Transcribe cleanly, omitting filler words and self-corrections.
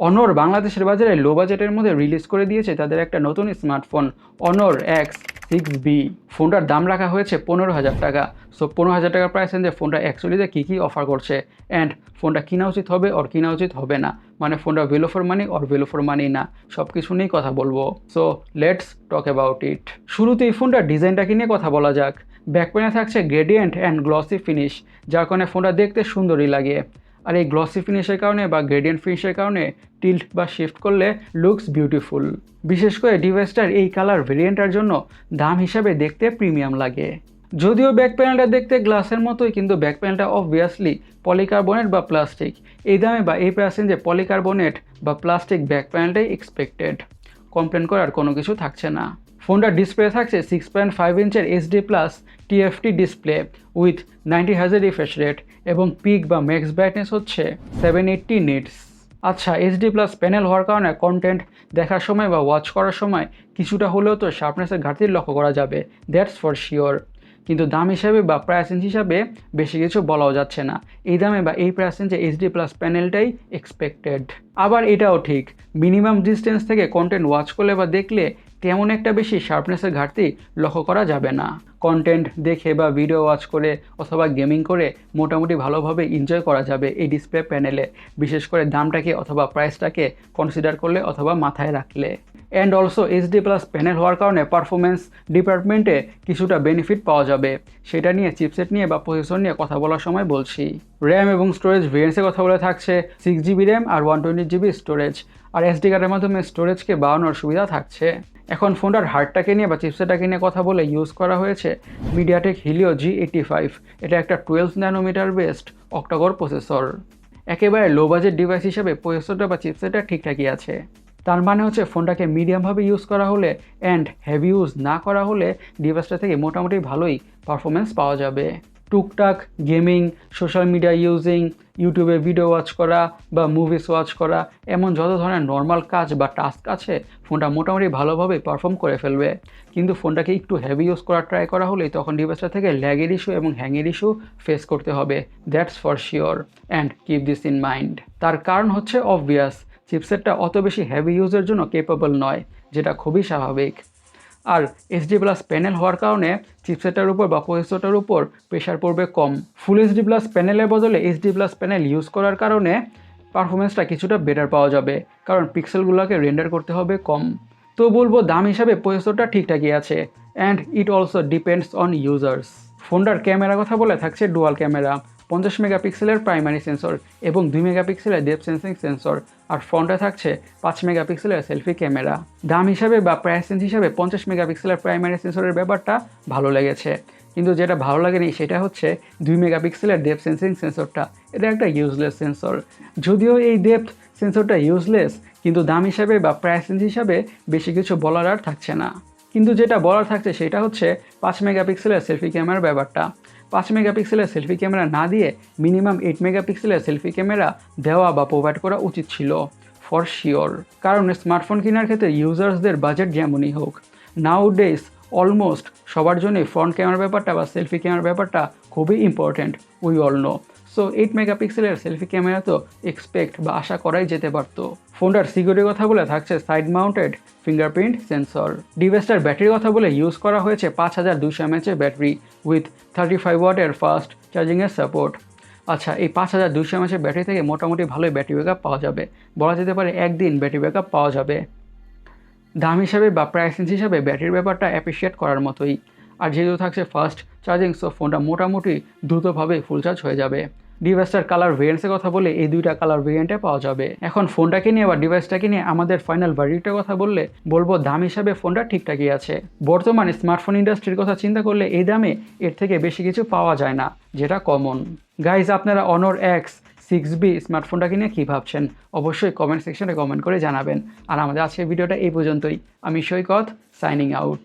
অনর বাংলাদেশের বাজারে লো বাজেটের মধ্যে রিলিজ করে দিয়েছে তাদের একটা নতুন স্মার্টফোন অনর X6B। ফোনটার দাম রাখা হয়েছে 15,000 টাকা। সো 15,000 টাকার প্রাইস রেঞ্জে ফোনটা অ্যাকচুয়ালিতে কী কী অফার করছে অ্যান্ড ফোনটা কিনা উচিত হবে ওর কিনা উচিত হবে না, মানে ফোনটা value for money or value for money না, সব কিছু নিয়েই কথা বলবো। So let's talk about it. শুরুতে এই ফোনটার ডিজাইনটাকে নিয়ে কথা বলা যাক। ব্যাক প্যানে থাকছে গ্রেডিয়েন্ট অ্যান্ড গ্লসি ফিনিশ, যার কারণে ফোনটা দেখতে সুন্দরই লাগে। আর এই গ্লসি ফিনিশের কারণে বা গ্রেডিয়েন্ট ফিনিশের কারণে টিল্ট বা শিফট করলে লুকস বিউটিফুল। বিশেষ করে ডিভাইসটার এই কালার ভেরিয়েন্টটার জন্য দাম হিসাবে দেখতে প্রিমিয়াম লাগে। যদিও ব্যাক প্যানেলটা দেখতে গ্লাসের মতোই, কিন্তু ব্যাক প্যানেলটা অবভিয়াসলি পলিকার্বনেট বা প্লাস্টিক। এই দামে বা এই প্রাইস রেঞ্জে পলিকার্বনেট বা প্লাস্টিক ব্যাক প্যানেলটাই এক্সপেক্টেড, কমপ্লেন করার কোনো কিছু থাকছে না। ফোনটার ডিসপ্লে থাকছে 6.5 ইঞ্চের HD+ TFT display with 90 Hz refresh rate এবং পিক বা ম্যাক্স ব্রাইটনেস হচ্ছে 780 নিটস। আচ্ছা, HD+ প্যানেল হওয়ার কারণে কন্টেন্ট দেখার সময় বা ওয়াচ করার সময় কিছুটা হলেও তো শার্পনেসের ঘাটতি লক্ষ্য করা যাবে, দ্যাটস ফর শিওর। কিন্তু দাম হিসাবে বা প্রাইস রেঞ্জ হিসাবে বেশি কিছু বলাও যাচ্ছে না। এই দামে বা এই প্রাইস রেঞ্জে HD+ প্যানেলটাই এক্সপেক্টেড। আবার এটাও ঠিক, মিনিমাম ডিস্টেন্স থেকে কন্টেন্ট ওয়াচ করলে বা দেখলে তেমন একটা বেশি শার্পনেসের ঘাটতি লক্ষ্য করা যাবে না। কন্টেন্ট দেখে বা ভিডিও ওয়াচ করে অথবা গেমিং করে মোটামুটি ভালোভাবে এনজয় করা যাবে এই ডিসপ্লে প্যানেলে, বিশেষ করে দামটাকে অথবা প্রাইসটাকে কনসিডার করলে অথবা মাথায় রাখলে। অ্যান্ড অলসো HD+ প্যানেল হওয়ার কারণে পারফরমেন্স ডিপার্টমেন্টে কিছুটা বেনিফিট পাওয়া যাবে, সেটা নিয়ে চিপসেট নিয়ে বা প্রসেসর নিয়ে কথা বলার সময় বলছি। র্যাম এবং স্টোরেজ ভেরিয়েন্টসের কথা বলে থাকছে 6GB র্যাম আর 128GB স্টোরেজ, আর SD কার্ডের মাধ্যমে স্টোরেজকে বাড়ানোর সুবিধা থাকছে। এখন ফোনটার হার্ডটাকে নিয়ে বা চিপসেটটাকে নিয়ে কথা বলে ইউজ করা হয়েছে মিডিয়াটেক হিলিও G85। এটা একটা 12 ন্যানোমিটার বেসড অক্টাকোর প্রসেসর। একেবারে লো বাজেট ডিভাইস হিসেবে প্রসেসরটা বা চিপসেটটা ঠিকঠাকই আছে। তার মানে হচ্ছে ফোনটাকে মিডিয়ামভাবে ইউজ করা হলে অ্যান্ড হেভি ইউজ না করা হলে ডিভাইসটা থেকে মোটামুটি ভালোই পারফরমেন্স পাওয়া যাবে। টুকটাক গেমিং, সোশ্যাল মিডিয়া ইউজিং, ইউটিউবে ভিডিও ওয়াচ করা বা মুভিস ওয়াচ করা, এমন যত ধরনের নর্মাল কাজ বা টাস্ক আছে ফোনটা মোটামুটি ভালোভাবে পারফর্ম করে ফেলবে। কিন্তু ফোনটাকে একটু হেভি ইউজ করার ট্রাই করা হলেই তখন ডিভাইসটা থেকে ল্যাগের ইস্যু এবং হ্যাংয়ের ইস্যু ফেস করতে হবে, that's for sure and keep this in mind. তার কারণ হচ্ছে অবভিয়াস, চিপসেটটা অত বেশি হেভি ইউজের জন্য কেপেবল নয়, যেটা খুবই স্বাভাবিক। আর HD+ প্যানেল হওয়ার কারণে চিপসেটটার উপর বা প্রসেসরটার উপর প্রেশার পড়বে কম। ফুল HD+ প্যানেলের বদলে HD+ প্যানেল ইউজ করার কারণে পারফরমেন্সটা কিছুটা বেটার পাওয়া যাবে, কারণ পিক্সেলগুলোকে রেন্ডার করতে হবে কম। তো বলবো দাম হিসাবে প্রসেসরটা ঠিকঠাকই আছে and it also depends on users. ফোনটার ক্যামেরার কথা বলে থাকছে ডুয়াল ক্যামেরা, 50 মেগাপিক্সেলের প্রাইমারি সেন্সর এবং 2 মেগাপিক্সেলের ডেপথ সেন্সিং সেন্সর, আর ফ্রন্টে থাকছে 5 মেগাপিক্সেলের সেলফি ক্যামেরা। দাম হিসাবে বা প্রাইস রেঞ্জ হিসাবে 50 মেগাপিক্সেলের প্রাইমারি সেন্সরের ব্যাপারটা ভালো লেগেছে, কিন্তু যেটা ভালো লাগেনি সেটা হচ্ছে 2 মেগাপিক্সেলের ডেপথ সেন্সিং সেন্সরটা। এটা একটা ইউজলেস সেন্সর। যদিও এই ডেপথ সেন্সরটা ইউজলেস, কিন্তু দাম হিসাবে বা প্রাইস রেঞ্জ হিসাবে বেশি কিছু বলার আর থাকছে না। কিন্তু যেটা বলার থাকছে সেটা হচ্ছে 5 মেগাপিক্সেলের সেলফি ক্যামেরার ব্যাপারটা। 5 মেগাপিক্সেলের সেলফি ক্যামেরা না দিয়ে মিনিমাম 8 মেগাপিক্সেলের সেলফি ক্যামেরা দেওয়া বা প্রোভাইড করা উচিত ছিল ফর শিওর। কারণ স্মার্টফোন কেনার ক্ষেত্রে ইউজার্সদের বাজেট যেমনই হোক, নাউডেজ অলমোস্ট সবার জন্যই ফ্রন্ট ক্যামেরার ব্যাপারটা বা সেলফি ক্যামেরার ব্যাপারটা খুবই important, we all know. So 8 মেগাপিক্সেলের সেলফি ক্যামেরা তো এক্সপেক্ট বা আশা করাই যেতে পারতো। ফোনটার সিকিউরিটির কথা বলে থাকছে সাইড মাউন্টেড ফিঙ্গারপ্রিন্ট সেন্সর। ডিভাইসটার ব্যাটারির কথা বলে ইউজ করা হয়েছে 5200 mAh ব্যাটারি উইথ 35 ওয়াটের ফাস্ট চার্জিংয়ের সাপোর্ট। আচ্ছা, এই 5200 mAh ব্যাটারি থেকে মোটামুটি ভালোই ব্যাটারি ব্যাকআপ পাওয়া যাবে, বলা যেতে পারে একদিন ব্যাটারি ব্যাকআপ পাওয়া যাবে। দাম হিসাবে বা প্রাইস রেঞ্জ হিসাবে ব্যাটারির ব্যাপারটা অ্যাপ্রিসিয়েট করার মতোই। আর যেহেতু থাকছে ফাস্ট চার্জিং, সো ফোনটা মোটামুটি দ্রুতভাবে ফুল চার্জ হয়ে যাবে। ডিভাইসটার কালার ভেরিয়েন্টসের কথা বলে এই দুইটা কালার ভেরিয়েন্টে পাওয়া যাবে। এখন ফোনটাকে নিয়ে বা ডিভাইসটাকে নিয়ে আমাদের ফাইনাল ভার্ডিক্টের কথা বলবো দাম হিসাবে ফোনটা ঠিকঠাকই আছে। বর্তমানে স্মার্টফোন ইন্ডাস্ট্রির কথা চিন্তা করলে এই দামে এর থেকে বেশি কিছু পাওয়া যায় না, যেটা কমন। গাইজ, আপনারা অনর X6B স্মার্টফোনটাকে নিয়ে কী ভাবছেন অবশ্যই কমেন্ট সেকশনে কমেন্ট করে জানাবেন। আর আমাদের আজকের ভিডিওটা এই পর্যন্তই। আমি সৈকত, সাইনিং আউট।